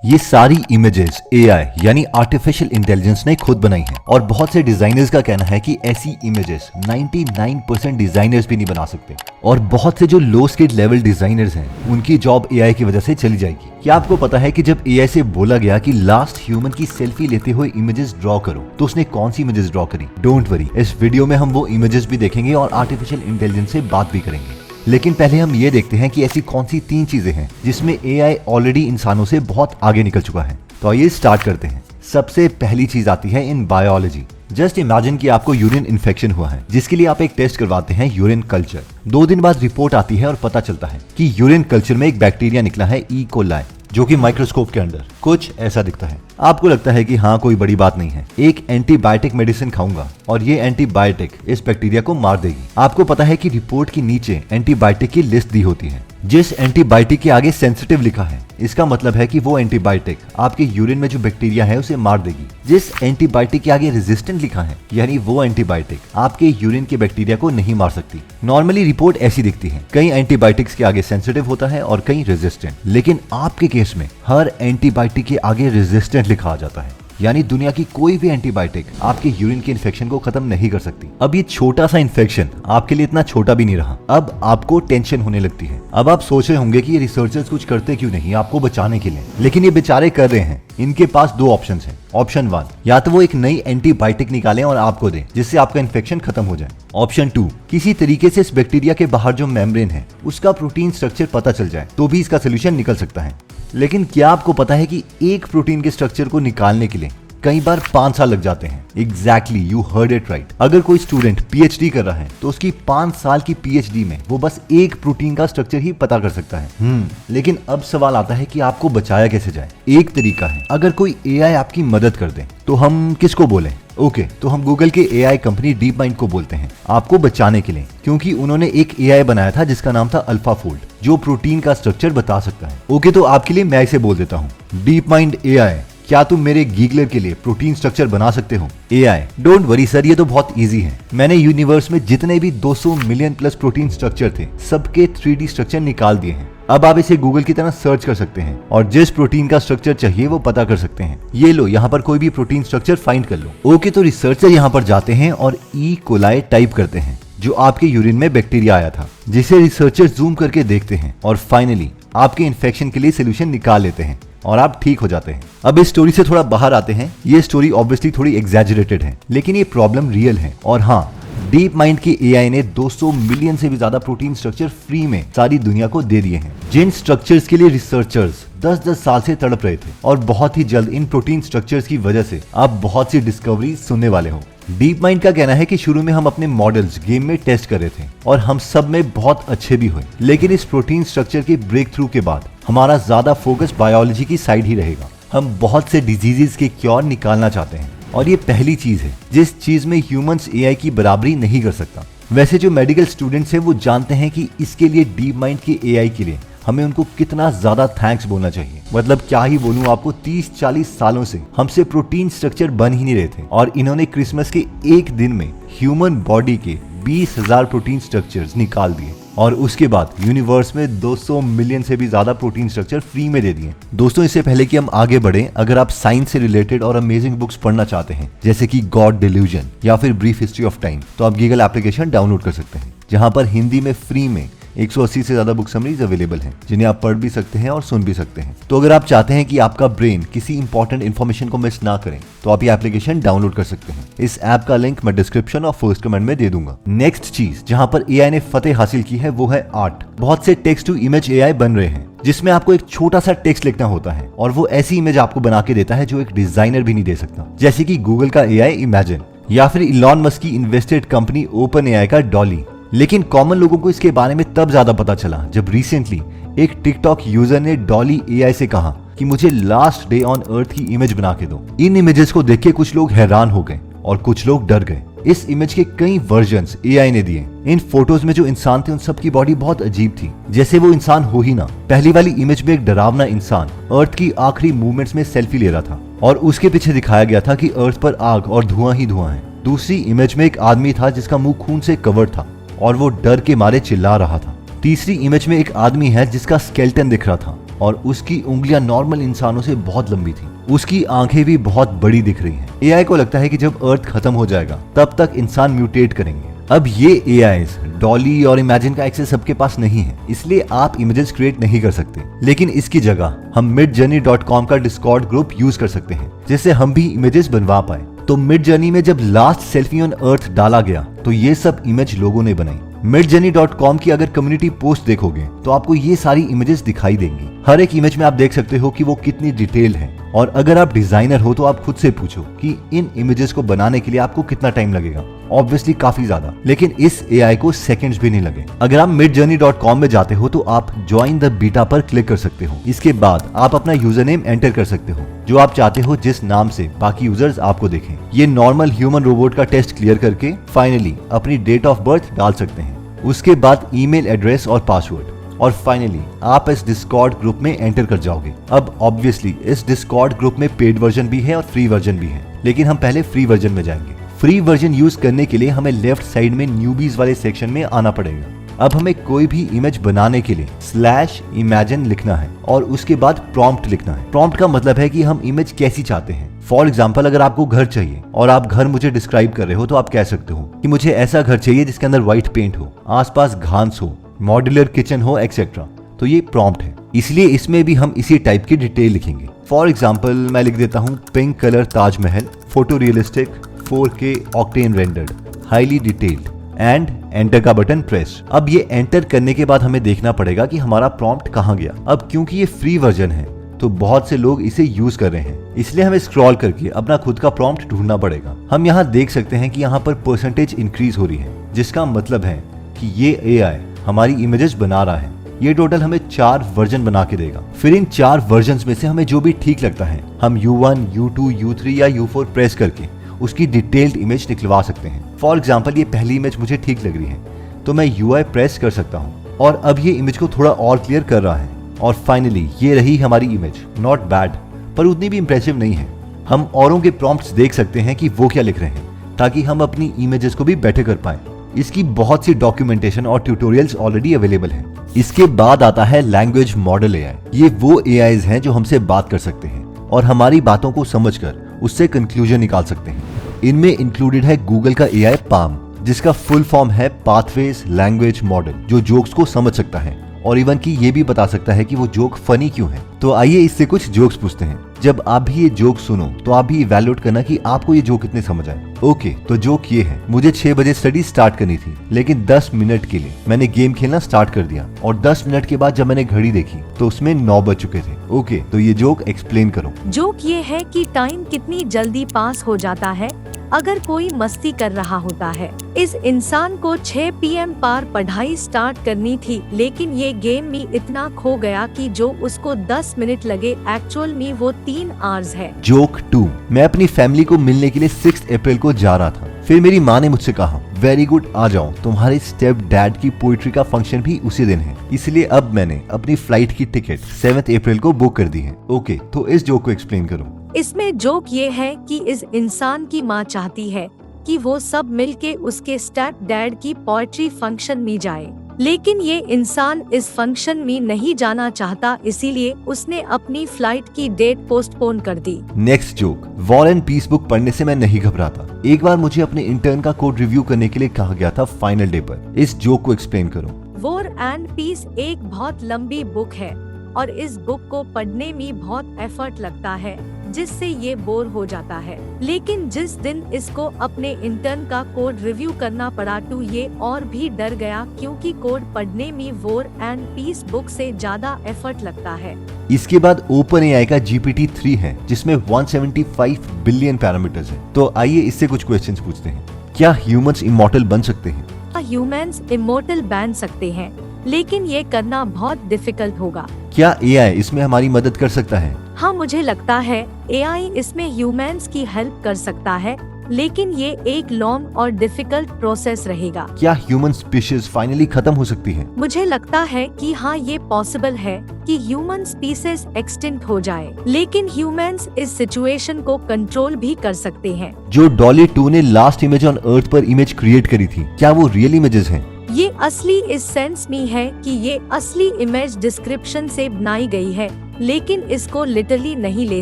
ये सारी images AI यानी आर्टिफिशियल इंटेलिजेंस ने खुद बनाई हैं और बहुत से डिजाइनर्स का कहना है कि ऐसी इमेजेस 99% डिजाइनर्स भी नहीं बना सकते और बहुत से जो लो स्किल लेवल डिजाइनर्स हैं उनकी जॉब एआई की वजह से चली जाएगी। क्या आपको पता है कि जब एआई से बोला गया कि लास्ट ह्यूमन की सेल्फी लेते हुए इमेजेस ड्रॉ करो तो उसने कौन सी इमेजेस ड्रॉ करी? डोंट वरी, इस वीडियो में हम वो इमेजेस भी देखेंगे और आर्टिफिशियल इंटेलिजेंस से बात भी करेंगे। लेकिन पहले हम ये देखते हैं कि ऐसी कौन सी 3 चीजें हैं जिसमें एआई ऑलरेडी इंसानों से बहुत आगे निकल चुका है। तो आइए स्टार्ट करते हैं। सबसे पहली चीज आती है इन बायोलॉजी। जस्ट इमेजिन कि आपको यूरिन इन्फेक्शन हुआ है जिसके लिए आप एक टेस्ट करवाते हैं यूरिन कल्चर। 2 दिन बाद रिपोर्ट आती है और पता चलता है कि यूरिन कल्चर में एक बैक्टीरिया निकला है ई कोलाई, जो कि माइक्रोस्कोप के अंदर कुछ ऐसा दिखता है। आपको लगता है कि हाँ कोई बड़ी बात नहीं है, एक एंटीबायोटिक मेडिसिन खाऊंगा और ये एंटीबायोटिक इस बैक्टीरिया को मार देगी। आपको पता है कि रिपोर्ट के नीचे एंटीबायोटिक की लिस्ट दी होती है। जिस एंटीबायोटिक के आगे सेंसिटिव लिखा है इसका मतलब है कि वो एंटीबायोटिक आपके यूरिन में जो बैक्टीरिया है उसे मार देगी। जिस एंटीबायोटिक के आगे रेजिस्टेंट लिखा है यानी वो एंटीबायोटिक आपके यूरिन के बैक्टीरिया को नहीं मार सकती। नॉर्मली रिपोर्ट ऐसी दिखती है, कई एंटीबायोटिक्स के आगे सेंसिटिव होता है और कई रेजिस्टेंट, लेकिन आपके केस में हर एंटीबायोटिक के आगे रेजिस्टेंट लिखा आ जाता है, यानी दुनिया की कोई भी एंटीबायोटिक आपके यूरिन के इन्फेक्शन को खत्म नहीं कर सकती। अब ये छोटा सा इन्फेक्शन आपके लिए इतना छोटा भी नहीं रहा, अब आपको टेंशन होने लगती है। अब आप सोच रहे होंगे कि ये रिसर्चर्स कुछ करते क्यों नहीं आपको बचाने के लिए, लेकिन ये बेचारे कर रहे हैं। इनके पास 2 ऑप्शंस हैं। ऑप्शन 1, या तो वो एक नई एंटीबायोटिक निकालें और आपको दें जिससे आपका इन्फेक्शन खत्म हो जाए। ऑप्शन 2, किसी तरीके से इस बैक्टीरिया के बाहर जो मेम्ब्रेन है उसका प्रोटीन स्ट्रक्चर पता चल जाए तो भी इसका सोल्यूशन निकल सकता है। लेकिन क्या आपको पता है कि एक प्रोटीन के स्ट्रक्चर को निकालने के लिए कई बार 5 साल लग जाते हैं। Exactly, you heard it right. अगर कोई स्टूडेंट पीएचडी कर रहा है तो उसकी 5 साल की पीएचडी में वो बस एक प्रोटीन का स्ट्रक्चर ही पता कर सकता है। लेकिन अब सवाल आता है कि आपको बचाया कैसे जाए। एक तरीका है, अगर कोई एआई आपकी मदद कर दे तो हम किसको बोलें? ओके, तो हम गूगल के एआई कंपनी डीप माइंड को बोलते हैं आपको बचाने के लिए, क्योंकि उन्होंने एक एआई बनाया था जिसका नाम था अल्फाफोल्ड, जो प्रोटीन का स्ट्रक्चर बता सकता है। ओके, तो आपके लिए मैं इसे बोल देता हूँ, डीप माइंड एआई, क्या तुम मेरे गीगलर के लिए प्रोटीन स्ट्रक्चर बना सकते हो? एआई, डोंट वरी सर, ये तो बहुत इजी है। मैंने यूनिवर्स में जितने भी 200 मिलियन प्लस प्रोटीन स्ट्रक्चर थे सबके 3D स्ट्रक्चर निकाल दिए हैं। अब आप इसे गूगल की तरह सर्च कर सकते हैं और जिस प्रोटीन का स्ट्रक्चर चाहिए वो पता कर सकते हैं। ये लो, यहाँ पर कोई भी प्रोटीन स्ट्रक्चर फाइंड कर लो। ओके, तो रिसर्चर यहाँ पर जाते हैं और ई कोलाई टाइप करते हैं जो आपके यूरिन में बैक्टीरिया आया था, जिसे रिसर्चर जूम करके देखते हैं और फाइनली आपके इन्फेक्शन के लिए सोल्यूशन निकाल लेते हैं और आप ठीक हो जाते हैं। अब इस स्टोरी से थोड़ा बाहर आते हैं। ये स्टोरी ऑब्वियसली थोड़ी एग्जैजरेटेड है, लेकिन ये प्रॉब्लम रियल है। और हाँ, डीप माइंड की एआई ने 200 मिलियन से भी ज्यादा प्रोटीन स्ट्रक्चर फ्री में सारी दुनिया को दे दिए हैं, जिन स्ट्रक्चर्स के लिए रिसर्चर्स 10-10 साल से तड़प रहे थे। और बहुत ही जल्द इन प्रोटीन स्ट्रक्चर्स की वजह से आप बहुत सी डिस्कवरी सुनने वाले हो। डीप माइंड का कहना है कि शुरू में हम अपने मॉडल्स गेम में टेस्ट कर रहे थे और हम सब में बहुत अच्छे भी हुए, लेकिन इस प्रोटीन स्ट्रक्चर के ब्रेक थ्रू के बाद हमारा ज्यादा फोकस बायोलॉजी की साइड ही रहेगा। हम बहुत से डिजीजेस के क्योर निकालना चाहते हैं और ये पहली चीज है जिस चीज में ह्यूमंस एआई की बराबरी नहीं कर सकता। वैसे जो मेडिकल स्टूडेंट्स हैं वो जानते हैं कि इसके लिए डीप माइंड की एआई के लिए हमें उनको कितना ज्यादा थैंक्स बोलना चाहिए। मतलब क्या ही बोलूं आपको, 30-40 सालों से हमसे प्रोटीन स्ट्रक्चर बन ही नहीं रहे थे और इन्होंने क्रिसमस के एक दिन में ह्यूमन बॉडी के 20,000 प्रोटीन स्ट्रक्चर्स निकाल दिए और उसके बाद यूनिवर्स में 200 मिलियन से भी ज्यादा प्रोटीन स्ट्रक्चर फ्री में दे दिए। दोस्तों, इससे पहले कि हम आगे बढ़े, अगर आप साइंस से रिलेटेड और अमेजिंग बुक्स पढ़ना चाहते हैं जैसे कि गॉड डिल्यूजन या फिर ब्रीफ हिस्ट्री ऑफ टाइम, तो आप गूगल एप्लीकेशन डाउनलोड कर सकते हैं, जहां पर हिंदी में फ्री में 180 से ज्यादा बुक समरीज अवेलेबल हैं जिन्हें आप पढ़ भी सकते हैं और सुन भी सकते हैं। तो अगर आप चाहते हैं कि आपका ब्रेन किसी इंपॉर्टेंट इन्फॉर्मेशन को मिस ना करें तो आप ये एप्लीकेशन डाउनलोड कर सकते हैं। इस ऐप का लिंक मैं डिस्क्रिप्शन और फर्स्ट कमेंट में दे दूंगा। नेक्स्ट चीज जहां पर एआई ने फतेह हासिल की है वो है आर्ट। बहुत से टेक्स्ट टू इमेज एआई बन रहे हैं जिसमें आपको एक छोटा सा टेक्स्ट लिखना होता है और वो ऐसी इमेज आपको बना के देता है जो एक डिजाइनर भी नहीं दे सकता, जैसे कि गूगल का एआई इमेजिन या फिर इलॉन मस्क की इन्वेस्टेड कंपनी ओपन एआई का डॉली। लेकिन कॉमन लोगों को इसके बारे में तब ज्यादा पता चला जब रिसेंटली एक टिकटॉक यूजर ने डॉली एआई से कहा कि मुझे लास्ट डे ऑन अर्थ की इमेज बना के दो। इन इमेजेस को देख के कुछ लोग हैरान हो गए और कुछ लोग डर गए। इस इमेज के कई वर्जन्स एआई ने दिए। इन फोटोज में जो इंसान थे उन सब की बॉडी बहुत अजीब थी, जैसे वो इंसान हो ही ना। पहली वाली इमेज में एक डरावना इंसान अर्थ की आखिरी मूवमेंट्स में सेल्फी ले रहा था और उसके पीछे दिखाया गया था कि अर्थ पर आग और धुआं ही धुआं है। दूसरी इमेज में एक आदमी था जिसका मुंह खून से कवर्ड था और वो डर के मारे चिल्ला रहा था। तीसरी इमेज में एक आदमी है जिसका स्केलेटन दिख रहा था और उसकी उंगलियां नॉर्मल इंसानों से बहुत लंबी थी। उसकी आंखें भी बहुत बड़ी दिख रही हैं। एआई को लगता है कि जब अर्थ खत्म हो जाएगा तब तक इंसान म्यूटेट करेंगे। अब ये एआईज डॉली और इमेजिन का एक्सेस सबके पास नहीं है, इसलिए आप इमेजेस क्रिएट नहीं कर सकते। लेकिन इसकी जगह हम midjourney.com का डिस्कॉर्ड ग्रुप यूज कर सकते हैं, जिससे हम भी इमेजेस बनवा पाए। तो midjourney में जब लास्ट सेल्फी ऑन अर्थ डाला गया तो ये सब इमेज लोगों ने बनाई। midjourney.com की अगर कम्युनिटी पोस्ट देखोगे तो आपको ये सारी इमेजेस दिखाई देंगी। हर एक इमेज में आप देख सकते हो कि वो कितनी डिटेल है। और अगर आप डिजाइनर हो तो आप खुद से पूछो कि इन इमेजेस को बनाने के लिए आपको कितना टाइम लगेगा। ऑब्वियसली काफी ज्यादा, लेकिन इस एआई को सेकंड्स भी नहीं लगे। अगर आप midjourney.com में जाते हो तो आप ज्वाइन द बीटा पर क्लिक कर सकते हो। इसके बाद आप अपना यूजर नेम एंटर कर सकते हो जो आप चाहते हो, जिस नाम से बाकी यूजर्स आपको देखें। ये नॉर्मल ह्यूमन रोबोट का टेस्ट क्लियर करके फाइनली अपनी डेट ऑफ बर्थ डाल सकते हैं। उसके बाद ईमेल एड्रेस और पासवर्ड, और फाइनली आप इस डिस्कॉर्ड ग्रुप में एंटर कर जाओगे। अब ऑब्वियसली इस डिस्कॉर्ड ग्रुप में पेड वर्जन भी है और फ्री वर्जन भी है, लेकिन हम पहले फ्री वर्जन में जाएंगे। फ्री वर्जन यूज करने के लिए हमें लेफ्ट साइड में न्यूबीज वाले सेक्शन में आना पड़ेगा। अब हमें कोई भी इमेज बनाने के लिए /imagine लिखना है और उसके बाद प्रॉम्प्ट लिखना है। प्रॉम्प्ट का मतलब है कि हम इमेज कैसी चाहते हैं। फॉर एग्जाम्पल, अगर आपको घर चाहिए और आप घर मुझे डिस्क्राइब कर रहे हो तो आप कह सकते हो कि मुझे ऐसा घर चाहिए जिसके अंदर व्हाइट पेंट हो, आसपास घास हो, मॉड्यूलर किचन हो, एक्सेट्रा। तो ये प्रॉम्प्ट है, इसलिए इसमें भी हम इसी टाइप की डिटेल लिखेंगे। फॉर एग्जाम्पल मैं लिख देता हूँ pink colour Taj Mahal, photo realistic, 4K octane rendered, highly detailed and enter का बटन प्रेस। अब ये एंटर करने के बाद हमें देखना पड़ेगा कि हमारा प्रॉम्प्ट कहाँ गया। अब क्योंकि ये फ्री वर्जन है तो बहुत से लोग इसे यूज कर रहे हैं, इसलिए हमें स्क्रॉल करके अपना खुद का प्रॉम्प्ट ढूंढना पड़ेगा। हम यहाँ देख सकते हैं कि यहाँ पर परसेंटेज इंक्रीज हो रही है, जिसका मतलब है कि ये एआई हमारी इमेजेस बना रहा है। ये टोटल हमें 4 वर्जन बना के देगा। फिर इन 4 वर्जन्स में से हमें जो भी ठीक लगता है हम U1, U2, U3 या U4 प्रेस करके उसकी डिटेल्ड इमेज निकलवा सकते हैं। फॉर एग्जाम्पल, ये पहली इमेज मुझे ठीक लग रही है तो मैं UI प्रेस कर सकता हूँ और अब ये इमेज को थोड़ा और क्लियर कर रहा है। और फाइनली ये रही हमारी इमेज। नॉट बैड, पर उतनी भी इंप्रेसिव नहीं है। हम औरों के प्रॉम्प्ट्स देख सकते हैं कि वो क्या लिख रहे हैं, ताकि हम अपनी इमेजेस को भी बेटर कर पाए। इसकी बहुत सी डॉक्यूमेंटेशन और ट्यूटोरियल्स ऑलरेडी अवेलेबल हैं। इसके बाद आता है लैंग्वेज मॉडल एआई। ये वो एआईज हैं जो हमसे बात कर सकते हैं और हमारी बातों को समझकर उससे कंक्लूजन निकाल सकते हैं। इनमें इंक्लूडेड है गूगल का एआई पाम, जिसका फुल फॉर्म है पाथवेज लैंग्वेज मॉडल, जो जोक्स को समझ सकता है और इवन की ये भी बता सकता है कि वो जोक फनी क्यों है। तो आइए इससे कुछ जोक्स पूछते हैं। जब आप भी ये जोक सुनो तो आप भी इवैल्यूएट करना कि आपको ये जोक कितने समझ आए। ओके, तो जोक ये है, मुझे 6 बजे स्टडी स्टार्ट करनी थी, लेकिन 10 मिनट के लिए मैंने गेम खेलना स्टार्ट कर दिया और 10 मिनट के बाद जब मैंने घड़ी देखी तो उसमें 9 बज चुके थे। ओके, तो ये जोक एक्सप्लेन करो। जोक ये है कि टाइम कितनी जल्दी पास हो जाता है अगर कोई मस्ती कर रहा होता है। इस इंसान को 6 PM पर पढ़ाई स्टार्ट करनी थी, लेकिन ये गेम में इतना खो गया कि जो उसको 10 मिनट लगे एक्चुअल में वो 3 आवर्स है। जोक 2, मैं अपनी फैमिली को मिलने के लिए 6 अप्रैल को जा रहा था। फिर मेरी माँ ने मुझसे कहा, वेरी गुड, आ जाओ, तुम्हारे स्टेप डैड की पोइट्री का फंक्शन भी उसी दिन है, इसलिए अब मैंने अपनी फ्लाइट की टिकट 7 अप्रैल को बुक कर दी है। ओके, तो इस जोक को एक्सप्लेन करो। इसमें जोक ये है कि इस इंसान की माँ चाहती है कि वो सब मिलके उसके स्टेप डैड की पोएट्री फंक्शन में जाए, लेकिन ये इंसान इस फंक्शन में नहीं जाना चाहता, इसीलिए उसने अपनी फ्लाइट की डेट पोस्टपोन कर दी। Next joke, War and Peace book पढ़ने से मैं नहीं घबराता। एक बार मुझे अपने इंटर्न का कोड रिव्यू करने के लिए कहा गया था फाइनल डे पर। इस जोक को एक्सप्लेन करो। वॉर एंड पीस एक बहुत लंबी बुक है और इस बुक को पढ़ने में बहुत एफर्ट लगता है, जिससे ये बोर हो जाता है। लेकिन जिस दिन इसको अपने इंटर्न का कोड रिव्यू करना पड़ा तो ये और भी डर गया, क्योंकि कोड पढ़ने में वॉर एंड पीस बुक से ज्यादा एफर्ट लगता है। इसके बाद ओपन एआई का GPT-3 है, जिसमें 175 बिलियन पैरामीटर्स हैं। तो आइए इससे कुछ क्वेश्चंस पूछते हैं। क्या ह्यूमंस इमॉर्टल बन सकते हैं? ह्यूमंस इमॉर्टल बन सकते हैं, लेकिन ये करना बहुत डिफिकल्ट होगा। क्या एआई इसमें हमारी मदद कर सकता है? हाँ, मुझे लगता है एआई इसमें ह्यूमंस की हेल्प कर सकता है, लेकिन ये एक लॉन्ग और डिफिकल्ट प्रोसेस रहेगा। क्या ह्यूमन स्पीशीज फाइनली खत्म हो सकती है? मुझे लगता है कि हाँ, ये पॉसिबल है कि ह्यूमन स्पीसीज एक्सटिंक्ट हो जाए, लेकिन ह्यूमंस इस सिचुएशन को कंट्रोल भी कर सकते हैं। जो डॉली 2 ने लास्ट इमेज ऑन अर्थ पर इमेज क्रिएट करी थी, क्या वो रियल इमेजेस हैं? ये असली इस सेंस में है कि ये असली इमेज डिस्क्रिप्शन से बनाई गई है, लेकिन इसको लिटरली नहीं ले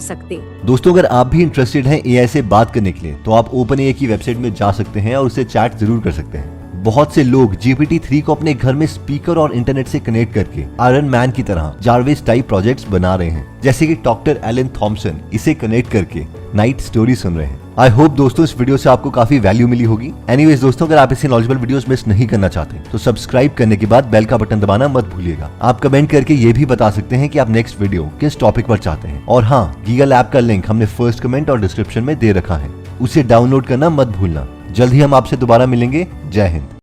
सकते। दोस्तों अगर आप भी इंटरेस्टेड हैं एआई से बात करने के लिए तो आप OpenAI की वेबसाइट में जा सकते हैं और उससे चैट जरूर कर सकते हैं। बहुत से लोग GPT-3 को अपने घर में स्पीकर और इंटरनेट से कनेक्ट करके आयरन मैन की तरह जार्विस टाइप प्रोजेक्ट्स बना रहे हैं, जैसे कि डॉक्टर एलन थॉमसन इसे कनेक्ट करके नाइट स्टोरी सुन रहे हैं। आई होप दोस्तों इस वीडियो से आपको काफी वैल्यू मिली होगी। एनीवेज दोस्तों अगर आप ऐसे नॉलेजेबल वीडियोस मिस नहीं करना चाहते तो सब्सक्राइब करने के बाद बेल का बटन दबाना मत भूलिएगा। आप कमेंट करके ये भी बता सकते हैं कि आप नेक्स्ट वीडियो किस टॉपिक पर चाहते हैं। और हाँ, गीगल ऐप का लिंक हमने फर्स्ट कमेंट और डिस्क्रिप्शन में दे रखा है, उसे डाउनलोड करना मत भूलना। जल्द ही हम आपसे दोबारा मिलेंगे। जय हिंद।